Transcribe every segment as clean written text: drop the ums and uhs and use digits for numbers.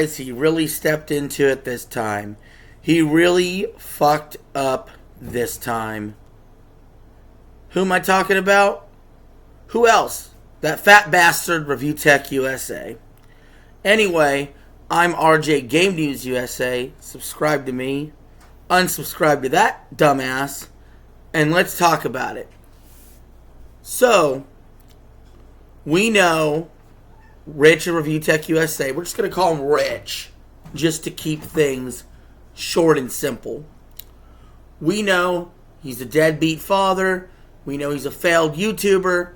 He really stepped into it this time. He really fucked up this time. Who am I talking about? Who else? That fat bastard, ReviewTechUSA. Anyway, I'm RJ Game News USA. Subscribe to me. Unsubscribe to that dumbass. And let's talk about it. So, we know Rich at ReviewTechUSA. We're just going to call him Rich, just to keep things short and simple. We know he's a deadbeat father. We know he's a failed YouTuber.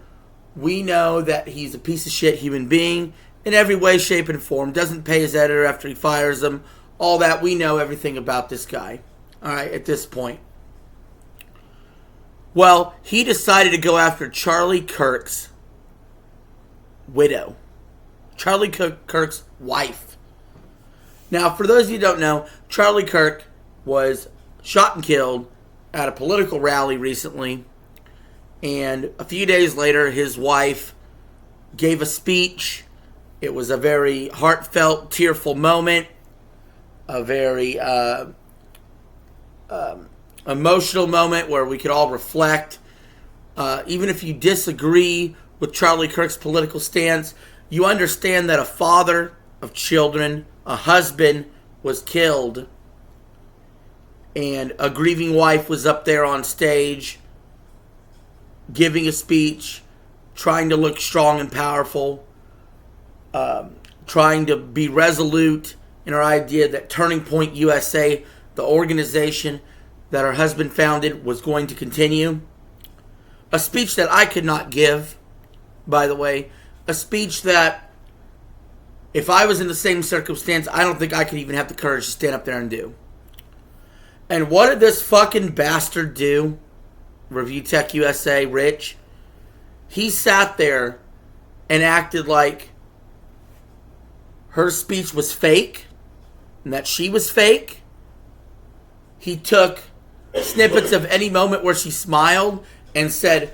We know that he's a piece of shit human being in every way, shape, and form. Doesn't pay his editor after he fires him. All that. We know everything about this guy. Alright, at this point. Well, he decided to go after Charlie Kirk's widow. Charlie Kirk's wife. Now, for those of you who don't know, Charlie Kirk was shot and killed at a political rally recently. And a few days later, his wife gave a speech. It was a very heartfelt, tearful moment. A very emotional moment where we could all reflect. Even if you disagree with Charlie Kirk's political stance, you understand that a father of children, a husband, was killed. And a grieving wife was up there on stage giving a speech, trying to look strong and powerful, trying to be resolute in her idea that Turning Point USA, the organization that her husband founded, was going to continue. A speech that I could not give, by the way. A speech that, if I was in the same circumstance, I don't think I could even have the courage to stand up there and do. And what did this fucking bastard do? ReviewTechUSA, Rich. He sat there and acted like her speech was fake and that she was fake. He took snippets of any moment where she smiled and said,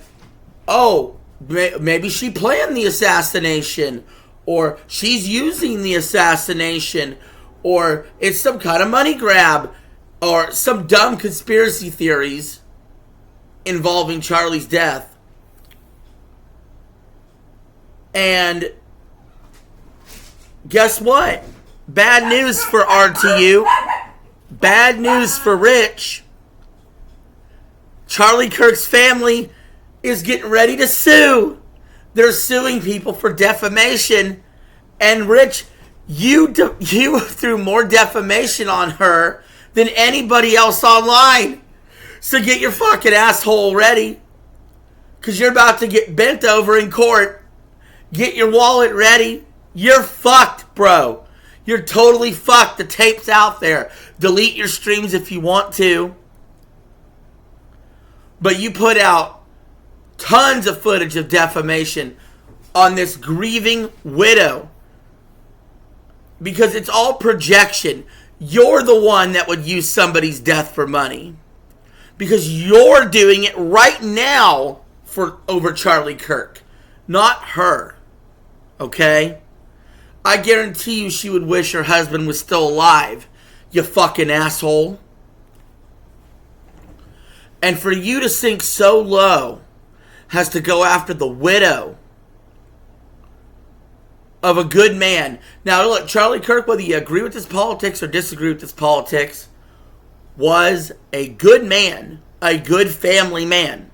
oh, maybe she planned the assassination, or she's using the assassination, or it's some kind of money grab, or some dumb conspiracy theories involving Charlie's death. And guess what? Bad news for RTU. Bad news for Rich. Charlie Kirk's family is getting ready to sue. They're suing people for defamation. And Rich, you threw more defamation on her than anybody else online. So get your fucking asshole ready. Because you're about to get bent over in court. Get your wallet ready. You're fucked, bro. You're totally fucked. The tape's out there. Delete your streams if you want to. But you put out tons of footage of defamation on this grieving widow. Because it's all projection. You're the one that would use somebody's death for money. Because you're doing it right now over Charlie Kirk. Not her. Okay? I guarantee you she would wish her husband was still alive. You fucking asshole. And for you to sink so low has to go after the widow of a good man. Now look, Charlie Kirk, whether you agree with his politics or disagree with his politics, was a good man, a good family man,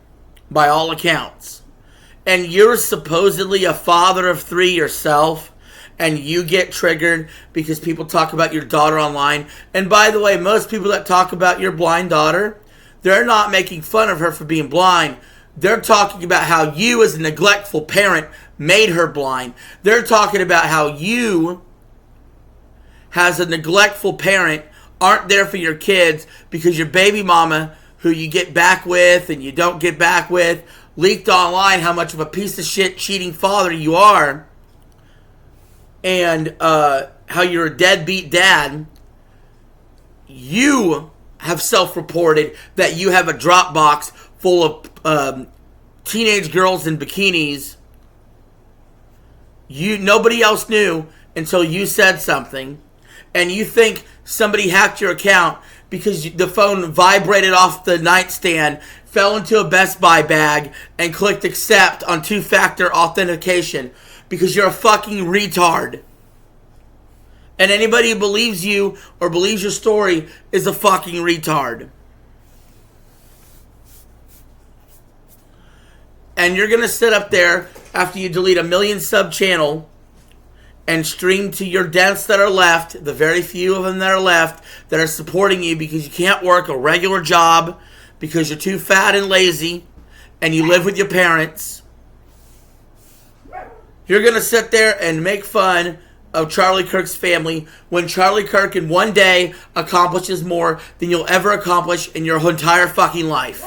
by all accounts. And you're supposedly a father of 3 yourself, and you get triggered because people talk about your daughter online. And by the way, most people that talk about your blind daughter, they're not making fun of her for being blind. They're talking about how you, as a neglectful parent, made her blind. They're talking about how you, as a neglectful parent, aren't there for your kids because your baby mama, who you get back with and you don't get back with, leaked online how much of a piece of shit cheating father you are, and how you're a deadbeat dad. You have self-reported that you have a Dropbox full of teenage girls in bikinis. Nobody else knew until you said something. and you think somebody hacked your account because the phone vibrated off the nightstand, fell into a Best Buy bag, and clicked accept on two-factor authentication because you're a fucking retard. And anybody who believes you or believes your story is a fucking retard. And you're going to sit up there after you delete a 1 million sub channel and stream to your dents that are left, the very few of them that are left, that are supporting you because you can't work a regular job because you're too fat and lazy and you live with your parents. You're going to sit there and make fun of Charlie Kirk's family when Charlie Kirk in one day accomplishes more than you'll ever accomplish in your entire fucking life.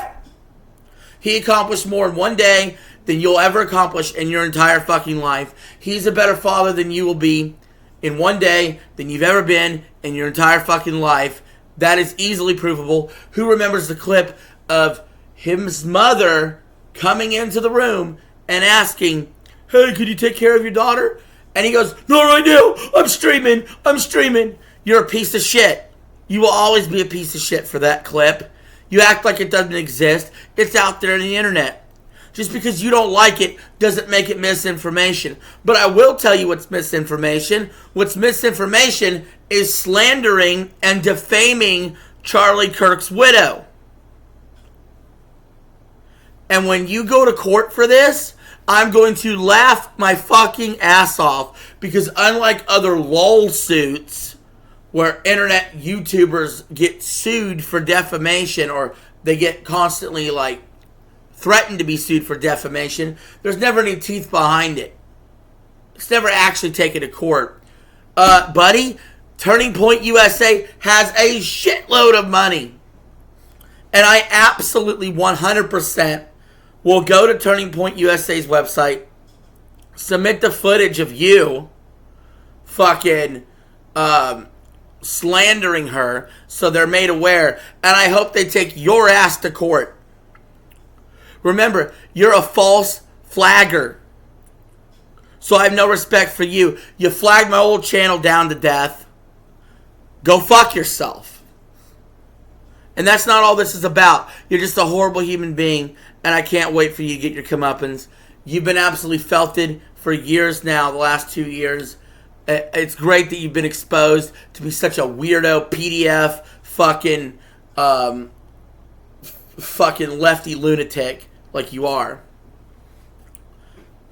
He accomplished more in one day than you'll ever accomplish in your entire fucking life. He's a better father than you will be in one day than you've ever been in your entire fucking life. That is easily provable. Who remembers the clip of his mother coming into the room and asking, "Hey, could you take care of your daughter?" And he goes, "No, right now, I'm streaming. You're a piece of shit. You will always be a piece of shit for that clip. You act like it doesn't exist. It's out there on the internet. Just because you don't like it doesn't make it misinformation. But I will tell you what's misinformation. What's misinformation is slandering and defaming Charlie Kirk's widow. And when you go to court for this, I'm going to laugh my fucking ass off. Because unlike other lawsuits where internet YouTubers get sued for defamation, or they get constantly threatened to be sued for defamation, there's never any teeth behind it. It's never actually taken to court. Buddy, Turning Point USA has a shitload of money. And I absolutely 100% will go to Turning Point USA's website, submit the footage of you fucking slandering her so they're made aware, and I hope they take your ass to court. Remember, you're a false flagger. So I have no respect for you. You flagged my old channel down to death. Go fuck yourself. And that's not all this is about. You're just a horrible human being, and I can't wait for you to get your comeuppance. You've been absolutely felted for years now, the last 2 years. It's great that you've been exposed to be such a weirdo PDF fucking lefty lunatic like you are.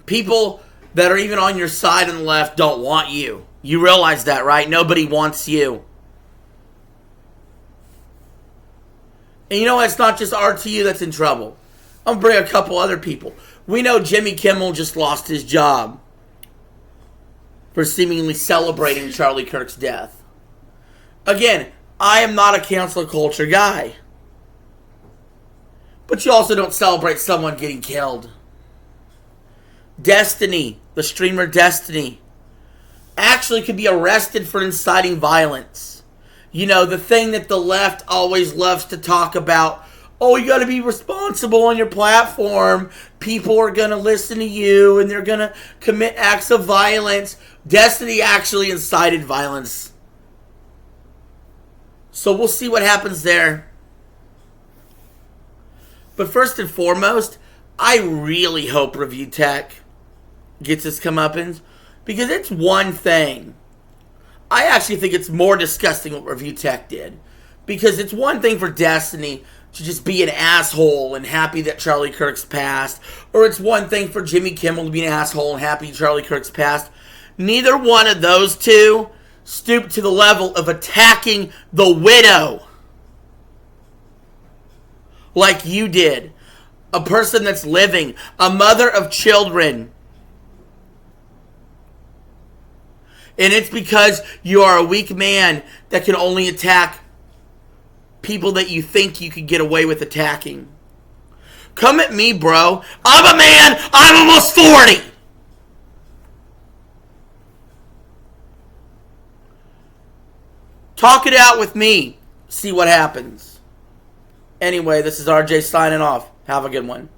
People that are even on your side on the left don't want you. You realize that, right? Nobody wants you. And you know what? It's not just RTU that's in trouble. I'm going to bring a couple other people. We know Jimmy Kimmel just lost his job for seemingly celebrating Charlie Kirk's death. Again, I am not a cancel culture guy. But you also don't celebrate someone getting killed. Destiny, the streamer Destiny, actually could be arrested for inciting violence. You know, the thing that the left always loves to talk about. Oh, you got to be responsible on your platform. People are going to listen to you and they're going to commit acts of violence. Destiny actually incited violence. So we'll see what happens there. But first and foremost, I really hope Review Tech gets his comeuppance, because it's one thing. I actually think it's more disgusting what Review Tech did. Because it's one thing for Destiny to just be an asshole and happy that Charlie Kirk's passed. Or it's one thing for Jimmy Kimmel to be an asshole and happy Charlie Kirk's passed. Neither one of those two stooped to the level of attacking the widow. Like you did. A person that's living. A mother of children. And it's because you are a weak man that can only attack people that you think you could get away with attacking. Come at me, bro. I'm a man. I'm almost 40. Talk it out with me. See what happens. Anyway, this is RJ signing off. Have a good one.